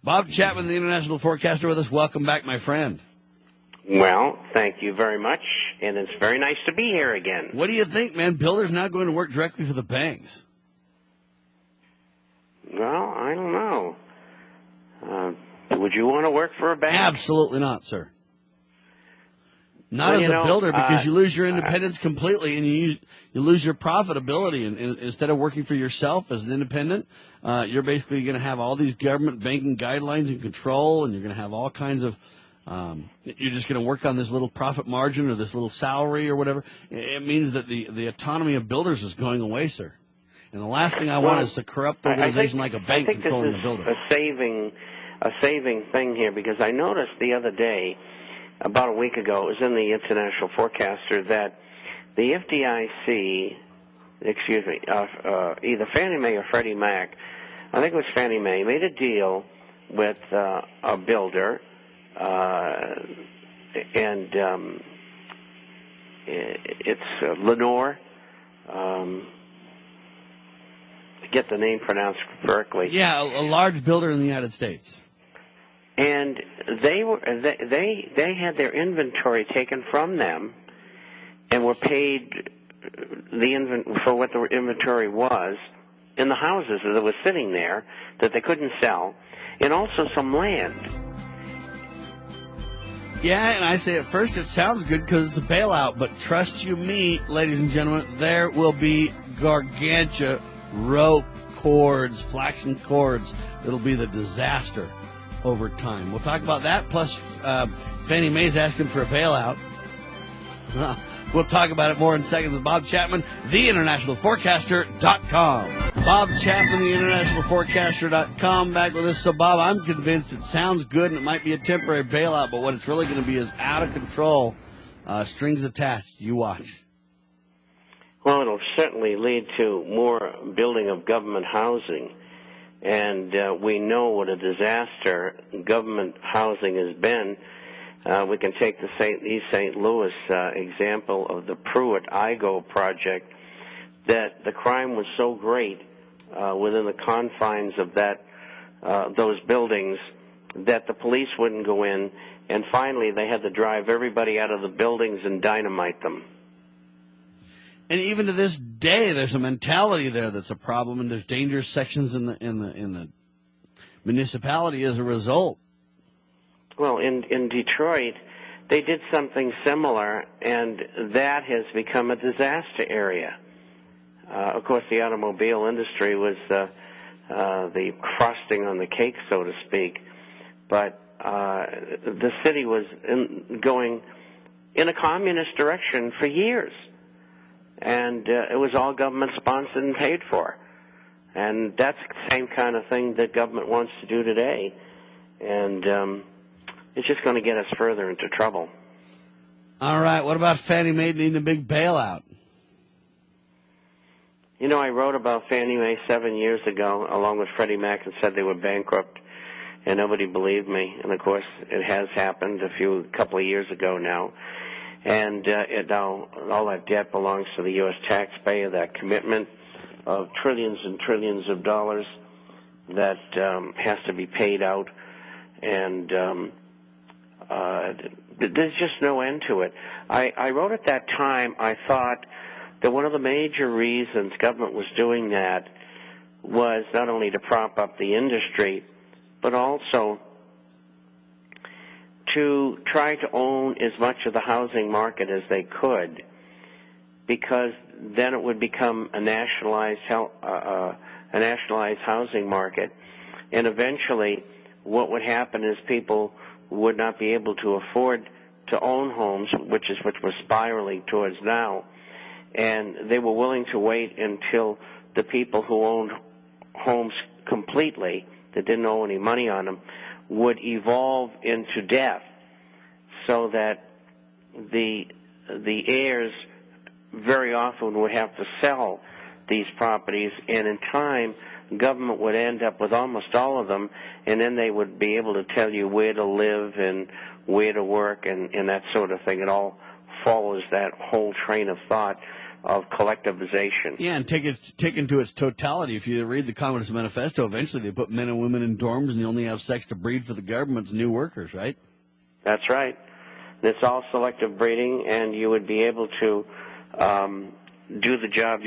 Bob Chapman, the international forecaster, with us. Welcome back, my friend. Well, thank you very much, and it's very nice to be here again. What do you think, man? Builders now going to work directly for the banks? Well, I don't know. Would you want to work for a bank? Absolutely not, sir. Not as a builder, because you lose your independence completely, and you lose your profitability. And instead of working for yourself as an independent, you're basically going to have all these government banking guidelines and control, and you're going to have all kinds of you're just going to work on this little profit margin or this little salary or whatever. It means that the autonomy of builders is going away, sir. And the last thing I want is to corrupt organization like a bank controlling the builder. I think this is a saving thing here, because I noticed the other day, about a week ago, it was in the International Forecaster, that the FDIC, either Fannie Mae or Freddie Mac, I think it was Fannie Mae, made a deal with a builder, and it's Lenore. Get the name pronounced correctly. Yeah, a large builder in the United States. And they had their inventory taken from them, and were paid for what the inventory was in the houses that were sitting there that they couldn't sell, and also some land. Yeah, and I say at first it sounds good because it's a bailout, but trust you me, ladies and gentlemen, there will be gargantua rope cords, flaxen cords. It'll be the disaster over time. We'll talk about that, plus Fannie Mae's asking for a bailout. We'll talk about it more in seconds with Bob Chapman, theinternationalforecaster.com. Bob Chapman, theinternationalforecaster.com, back with us. So, Bob, I'm convinced it sounds good and it might be a temporary bailout, but what it's really going to be is out of control, strings attached. You watch. Well, it'll certainly lead to more building of government housing. And we know what a disaster government housing has been. We can take the East St. Louis example of the Pruitt-Igoe project, that the crime was so great within the confines of those buildings that the police wouldn't go in, and finally they had to drive everybody out of the buildings and dynamite them. And even to this day, there's a mentality there that's a problem, and there's dangerous sections in the municipality as a result. Well, in Detroit, they did something similar, and that has become a disaster area. Of course, the automobile industry was the frosting on the cake, so to speak. But the city was going in a communist direction for years. And it was all government-sponsored and paid for. And that's the same kind of thing that government wants to do today. And it's just going to get us further into trouble. All right. What about Fannie Mae needing a big bailout? You know, I wrote about Fannie Mae 7 years ago, along with Freddie Mac, and said they were bankrupt, and nobody believed me. And, of course, it has happened a couple of years ago now. And now all that debt belongs to the U.S. taxpayer, that commitment of trillions and trillions of dollars that has to be paid out. And there's just no end to it. I wrote at that time, I thought that one of the major reasons government was doing that was not only to prop up the industry, but also to try to own as much of the housing market as they could, because then it would become a nationalized housing market, and eventually what would happen is people would not be able to afford to own homes, which we're spiraling towards now, and they were willing to wait until the people who owned homes completely, that didn't owe any money on them, would evolve into death, so that the heirs very often would have to sell these properties, and in time government would end up with almost all of them, and then they would be able to tell you where to live and where to work and that sort of thing. It all follows that whole train of thought collectivization. Yeah, and take into its totality. If you read the Communist Manifesto, eventually they put men and women in dorms, and you only have sex to breed for the government's new workers, right? That's right. It's all selective breeding, and you would be able to do the job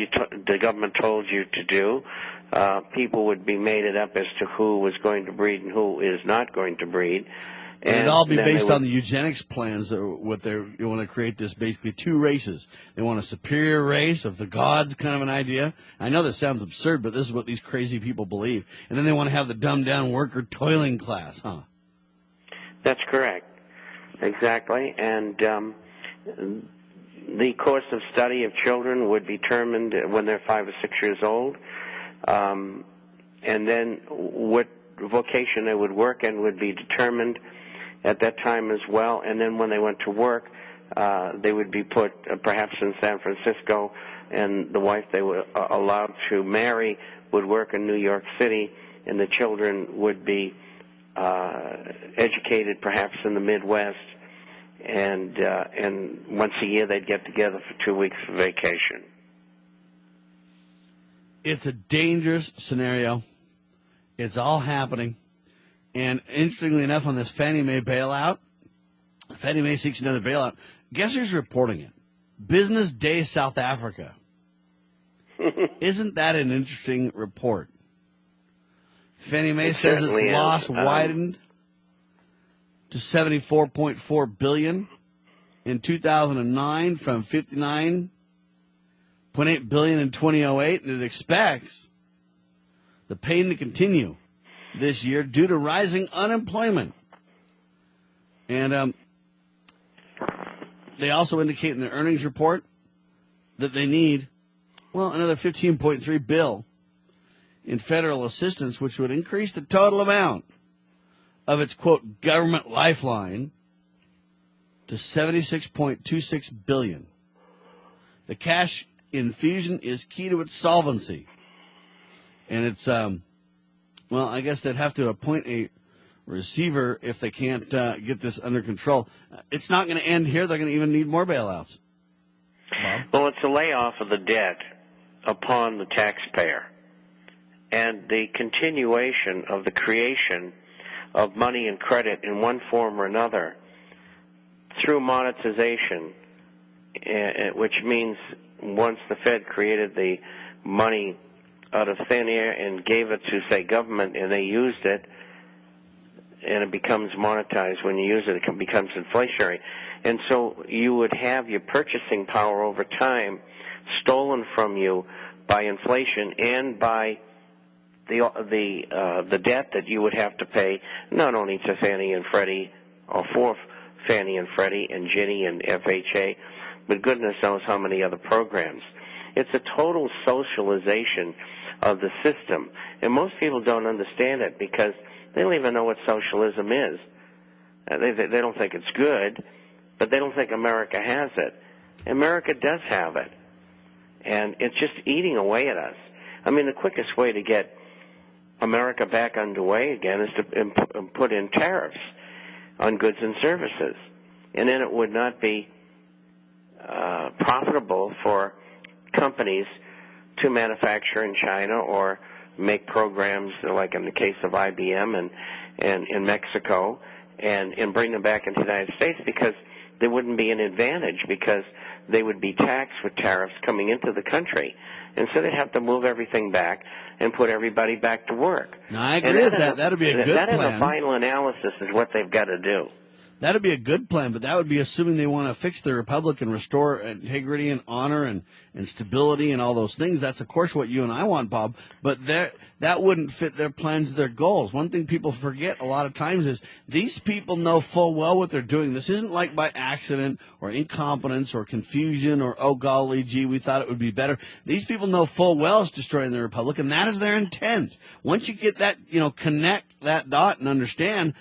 the government told you to do. People would be mated up as to who was going to breed and who is not going to breed. And it'd all be based on the eugenics plans. They want to create this basically two races. They want a superior race of the gods, kind of an idea. I know this sounds absurd, but this is what these crazy people believe. And then they want to have the dumbed down worker toiling class, huh? That's correct. Exactly. And the course of study of children would be determined when they're 5 or 6 years old. And then what vocation they would work in would be determined at that time as well. And then when they went to work, they would be put perhaps in San Francisco, and the wife they were allowed to marry would work in New York City, and the children would be educated perhaps in the Midwest, and once a year they'd get together for 2 weeks for vacation. It's a dangerous scenario. It's all happening. And interestingly enough, on this Fannie Mae bailout, Fannie Mae seeks another bailout. Guess who's reporting it? Business Day South Africa. Isn't that an interesting report? Fannie Mae says its loss widened to $74.4 billion in 2009 from $59.8 billion in 2008, and it expects the pain to continue this year due to rising unemployment. And they also indicate in their earnings report that they need, another $15.3 billion in federal assistance, which would increase the total amount of its, quote, government lifeline to $76.26 billion. The cash infusion is key to its solvency. And it's, I guess they'd have to appoint a receiver if they can't get this under control. It's not going to end here. They're going to even need more bailouts. Bob? Well, it's a layoff of the debt upon the taxpayer and the continuation of the creation of money and credit in one form or another through monetization, which means once the Fed created the money out of thin air and gave it to, say, government, and they used it, and it becomes monetized. When you use it, it becomes inflationary. And so you would have your purchasing power over time stolen from you by inflation and by the debt that you would have to pay, not only to Fannie and Freddie, or for Fannie and Freddie and Ginnie and FHA, but goodness knows how many other programs. It's a total socialization of the system, and most people don't understand it because they don't even know what socialism is. They don't think it's good, but they don't think America has it. America does have it, and it's just eating away at us. I mean, the quickest way to get America back underway again is to put in tariffs on goods and services, and then it would not be profitable for companies to manufacture in China or make programs like in the case of IBM and in Mexico and bring them back into the United States, because there wouldn't be an advantage because they would be taxed with tariffs coming into the country. And so they'd have to move everything back and put everybody back to work. No, I agree with that. That would be a good plan. That in a final analysis is what they've got to do. That would be a good plan, but that would be assuming they want to fix the republic and restore integrity and honor and stability and all those things. That's, of course, what you and I want, Bob, but that wouldn't fit their plans, their goals. One thing people forget a lot of times is these people know full well what they're doing. This isn't like by accident or incompetence or confusion or, oh, golly, gee, we thought it would be better. These people know full well it's destroying the republic, and that is their intent. Once you get that, connect that dot and understand,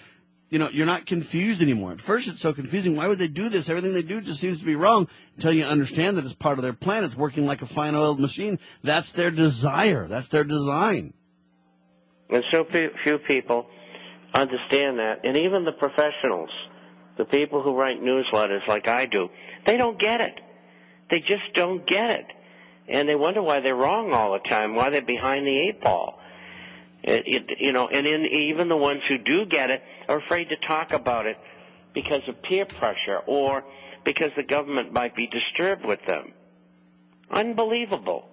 you're not confused anymore. At first, it's so confusing. Why would they do this? Everything they do just seems to be wrong until you understand that it's part of their plan. It's working like a fine-oiled machine. That's their desire. That's their design. And so few people understand that. And even the professionals, the people who write newsletters like I do, they don't get it. They just don't get it. and they wonder why they're wrong all the time, why they're behind the eight ball. Even the ones who do get it are afraid to talk about it because of peer pressure or because the government might be disturbed with them. Unbelievable.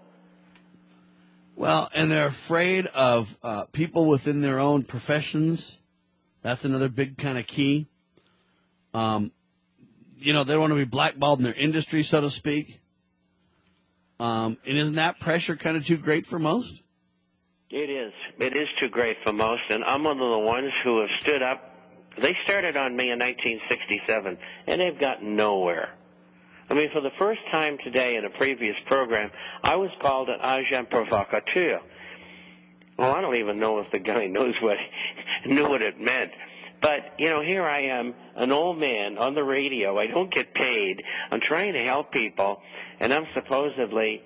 Well, and they're afraid of people within their own professions. That's another big kind of key. They don't want to be blackballed in their industry, so to speak. And isn't that pressure kind of too great for most? It is. It is too great for most, and I'm one of the ones who have stood up. They started on me in 1967, and they've gotten nowhere. I mean, for the first time today in a previous program, I was called an agent provocateur. Well, I don't even know if the guy knew what it meant. But, here I am, an old man on the radio. I don't get paid. I'm trying to help people, and I'm supposedly